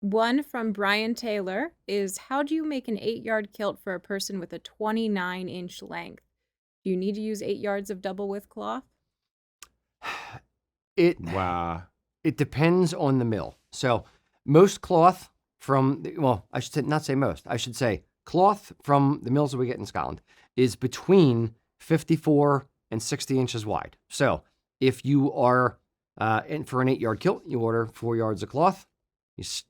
One from Brian Taylor is, how do you make an 8-yard kilt for a person with a 29-inch length? Do you need to use 8 yards of double width cloth? It Wow. it depends on the mill. So most cloth well, I should not say most. I should say cloth from the mills that we get in Scotland is between 54 and 60 inches wide. So if you are in for an 8-yard kilt, you order 4 yards of cloth.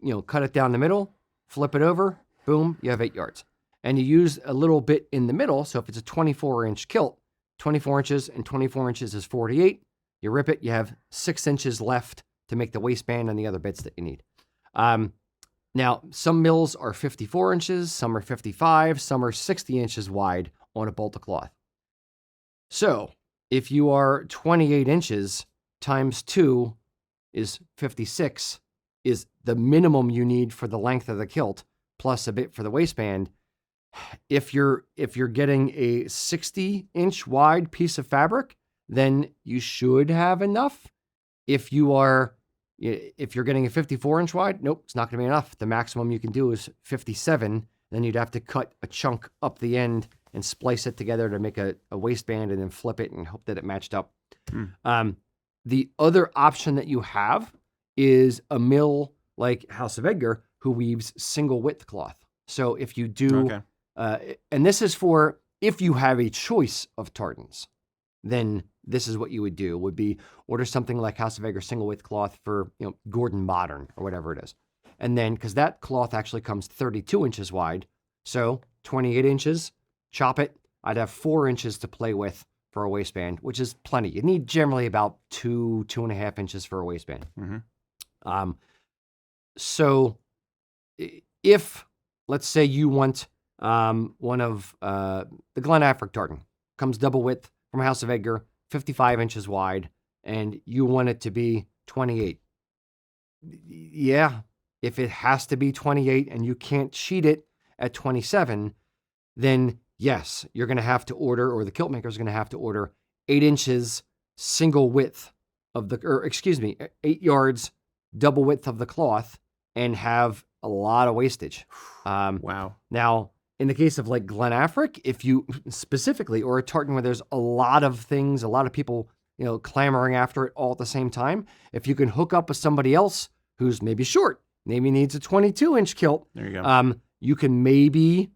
You cut it down the middle, flip it over, boom, you have 8 yards. And you use a little bit in the middle. So if it's a 24-inch kilt, 24 inches and 24 inches is 48. You rip it, you have 6 inches left to make the waistband and the other bits that you need. Now, some mills are 54 inches, some are 55, some are 60 inches wide on a bolt of cloth. So if you are 28 inches times 2 is 56, is the minimum you need for the length of the kilt, plus a bit for the waistband. If you're getting a 60-inch wide piece of fabric, then you should have enough. If you're getting a 54-inch wide, nope, it's not going to be enough. The maximum you can do is 57. Then you'd have to cut a chunk up the end and splice it together to make a waistband and then flip it and hope that it matched up. The other option that you have is a mill like House of Edgar who weaves single width cloth. So if you do, and this is for if you have a choice of tartans, then this is what you would do, would be order something like House of Edgar single width cloth for, Gordon Modern or whatever it is. And then, because that cloth actually comes 32 inches wide, so 28 inches, chop it. I'd have 4 inches to play with for a waistband, which is plenty. You need generally about 2.5 inches for a waistband. So if, let's say you want one of the Glen Affric tartan, comes double width from House of Edgar, 55 inches wide, and you want it to be 28. Yeah, if it has to be 28 and you can't cheat it at 27, then yes, you're going to have to order, or the kilt maker is going to have to order 8 inches single width of 8 yards double width of the cloth and have a lot of wastage. Wow. Now, in the case of like Glen Affric, if you specifically, or a tartan where there's a lot of things, a lot of people, clamoring after it all at the same time, if you can hook up with somebody else who's maybe short, maybe needs a 22-inch kilt, there you go. You can maybe,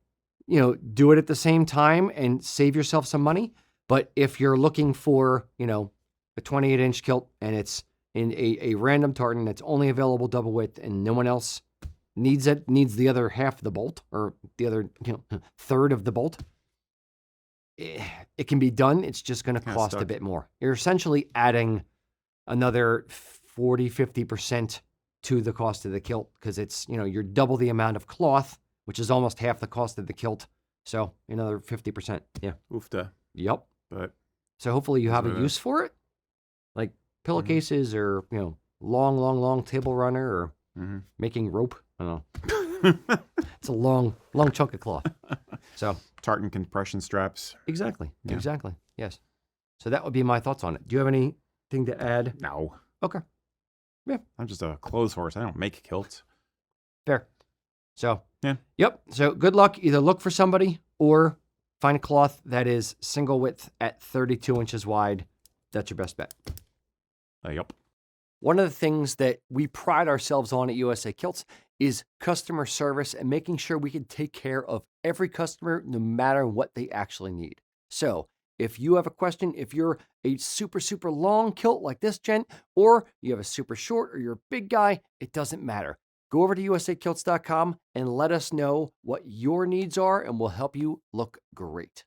do it at the same time and save yourself some money. But if you're looking for, a 28-inch kilt and it's in a random tartan that's only available double width and no one else needs the other half of the bolt or the other third of the bolt, it can be done. It's just going to cost a bit more. You're essentially adding another 50% to the cost of the kilt because it's, you're double the amount of cloth, which is almost half the cost of the kilt. So another 50%. Yeah. Oofta. Yep. But so hopefully you have a use for it, like pillowcases or, long table runner or making rope. I don't know. It's a long chunk of cloth. So tartan compression straps. Exactly. Yeah. Exactly. Yes. So that would be my thoughts on it. Do you have anything to add? No. Okay. Yeah. I'm just a clothes horse. I don't make kilts. Fair. So, yeah. Yep. So good luck. Either look for somebody or find a cloth that is single width at 32 inches wide. That's your best bet. Yep. One of the things that we pride ourselves on at USA Kilts is customer service and making sure we can take care of every customer no matter what they actually need. So if you have a question, if you're a super, super long kilt like this gent, or you have a super short or you're a big guy, it doesn't matter. Go over to usakilts.com and let us know what your needs are and we'll help you look great.